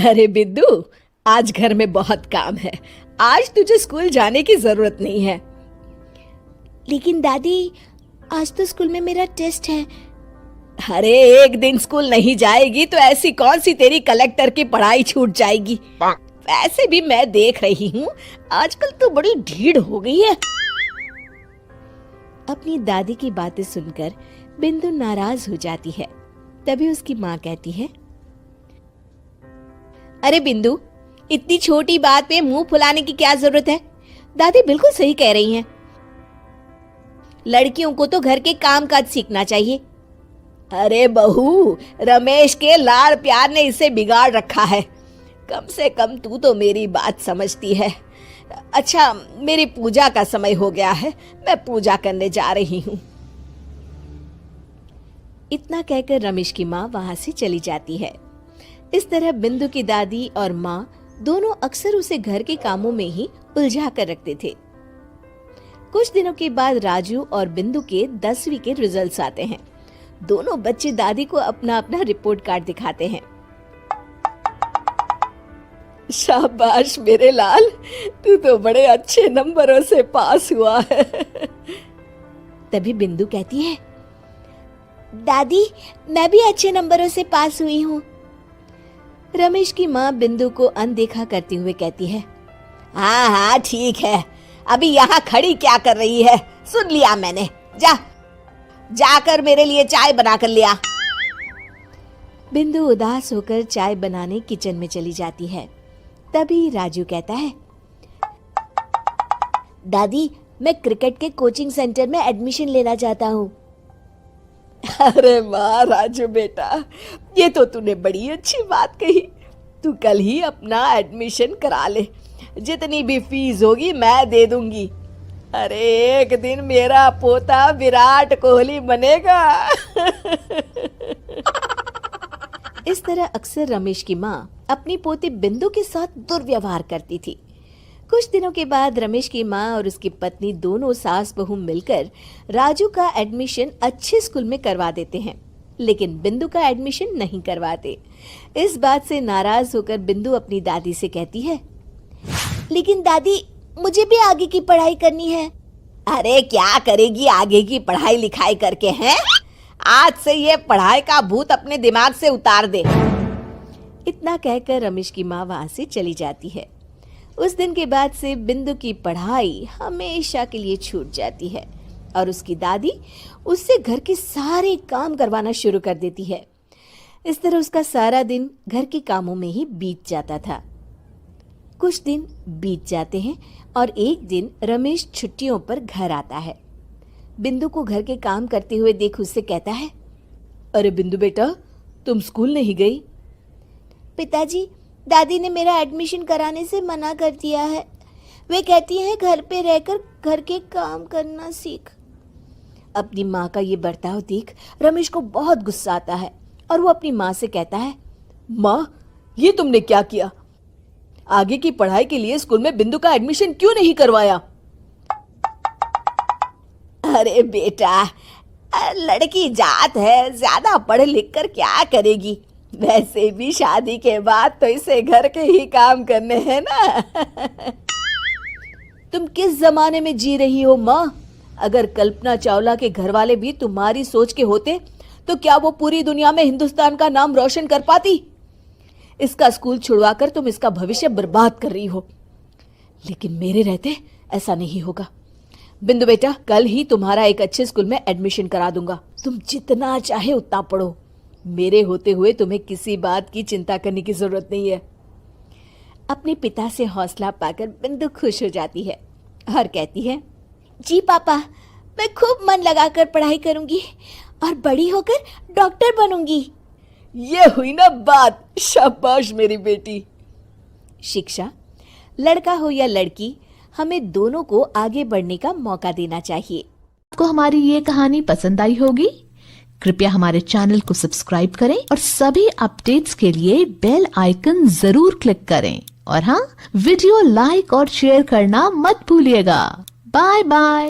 अरे बिद्दू, आज घर में बहुत काम है। आज तुझे स्कूल जाने की जरूरत नहीं है। लेकिन दादी, आज तो स्कूल में मेरा टेस्ट है। अरे एक दिन स्कूल नहीं जाएगी तो ऐसी कौन सी तेरी कलेक्टर की पढ़ाई छूट जाएगी। वैसे भी मैं देख रही हूँ आजकल तो बड़ी ढीठ हो गई है। अपनी दादी की बातें सुनकर बिंदु नाराज हो जाती है। तभी उसकी माँ कहती है, अरे बिंदु, इतनी छोटी बात पे मुंह फुलाने की क्या जरूरत है। दादी बिल्कुल सही कह रही हैं। लड़कियों को तो घर के काम काज सीखना चाहिए। अरे बहू, रमेश के लाड़ प्यार ने इसे बिगाड़ रखा है। कम से कम तू तो मेरी बात समझती है। अच्छा, मेरी पूजा का समय हो गया है, मैं पूजा करने जा रही हूँ। इतना कहकर रमेश की माँ वहां से चली जाती है। इस तरह बिंदु की दादी और माँ दोनों अक्सर उसे घर के कामों में ही उलझा कर रखते थे। कुछ दिनों के बाद राजू और बिंदु के 10वीं के रिजल्ट्स आते हैं। दोनों बच्चे दादी को अपना अपना रिपोर्ट कार्ड दिखाते हैं। शाबाश मेरे लाल, तू तो बड़े अच्छे नंबरों से पास हुआ है। तभी बिंदु कहती है, दादी मैं भी अच्छे नंबरों से पास हुई हूँ। रमेश की माँ बिंदु को अनदेखा करते हुए कहती है, हाँ हाँ ठीक है, अभी यहाँ खड़ी क्या कर रही है, सुन लिया मैंने। जाकर मेरे लिए चाय बना कर लिया। बिंदु उदास होकर चाय बनाने किचन में चली जाती है। तभी राजू कहता है, दादी मैं क्रिकेट के कोचिंग सेंटर में एडमिशन लेना चाहता हूँ। अरे वाह राजू बेटा, ये तो तूने बड़ी अच्छी बात कही। तू कल ही अपना एडमिशन करा ले, जितनी भी फीस होगी मैं दे दूंगी। अरे एक दिन मेरा पोता विराट कोहली बनेगा। इस तरह अक्सर रमेश की माँ अपनी पोती बिंदु के साथ दुर्व्यवहार करती थी। कुछ दिनों के बाद रमेश की माँ और उसकी पत्नी दोनों सास बहू मिलकर राजू का एडमिशन अच्छे स्कूल में करवा देते हैं, लेकिन बिंदु का एडमिशन नहीं करवाते। इस बात से नाराज होकर बिंदु अपनी दादी से कहती है, लेकिन दादी मुझे भी आगे की पढ़ाई करनी है। अरे क्या करेगी आगे की पढ़ाई लिखाई करके, हैं? आज से ये पढ़ाई का भूत अपने दिमाग से उतार दे। इतना कहकर रमेश की माँ वहां से चली जाती है। उस दिन के बाद से बिंदु की पढ़ाई हमेशा के लिए छूट जाती है और उसकी दादी उससे घर के सारे काम करवाना शुरू कर देती है। इस तरह उसका सारा दिन घर के कामों में ही बीत जाता था। कुछ दिन बीत जाते हैं और एक दिन रमेश छुट्टियों पर घर आता है। बिंदु को घर के काम करते हुए देख उससे कहता है, अरे बिंदु बेटा, तुम स्कूल नहीं गई? पिताजी, दादी ने मेरा एडमिशन कराने से मना कर दिया है। वे कहती हैं घर पे रहकर घर के काम करना सीख। अपनी माँ का ये बर्ताव देख रमेश को बहुत गुस्सा आता है और वो अपनी माँ से कहता है, माँ ये तुमने क्या किया? आगे की पढ़ाई के लिए स्कूल में बिंदु का एडमिशन क्यों नहीं करवाया? अरे बेटा, लड़की जात है, ज्यादा पढ़ लिख कर क्या करेगी? वैसे भी शादी के बाद तो इसे घर के ही काम करने हैं ना। तुम किस जमाने में जी रही हो माँ? अगर कल्पना चावला के घर वाले भी तुम्हारी सोच के होते तो क्या वो पूरी दुनिया में हिंदुस्तान का नाम रोशन कर पाती? इसका स्कूल छुड़वाकर तुम इसका भविष्य बर्बाद कर रही हो, लेकिन मेरे रहते ऐसा नहीं होगा। बिंदु बेटा, कल ही तुम्हारा एक अच्छे स्कूल में एडमिशन करा दूंगा। तुम जितना चाहे उतना पढ़ो। मेरे होते हुए तुम्हें किसी बात की चिंता करने की जरूरत नहीं है। अपने पिता से हौसला पाकर बिंदु खुश हो जाती है और कहती है, जी पापा, मैं खूब मन लगाकर पढ़ाई करूंगी और बड़ी होकर डॉक्टर बनूंगी। ये हुई ना बात, शाबाश मेरी बेटी। शिक्षा, लड़का हो या लड़की, हमें दोनों को आगे बढ़ने का मौका देना चाहिए। आपको हमारी ये कहानी पसंद आई होगी। कृपया हमारे चैनल को सब्सक्राइब करें और सभी अपडेट्स के लिए बेल आइकन जरूर क्लिक करें। और हाँ, वीडियो लाइक और शेयर करना मत भूलिएगा। Bye bye.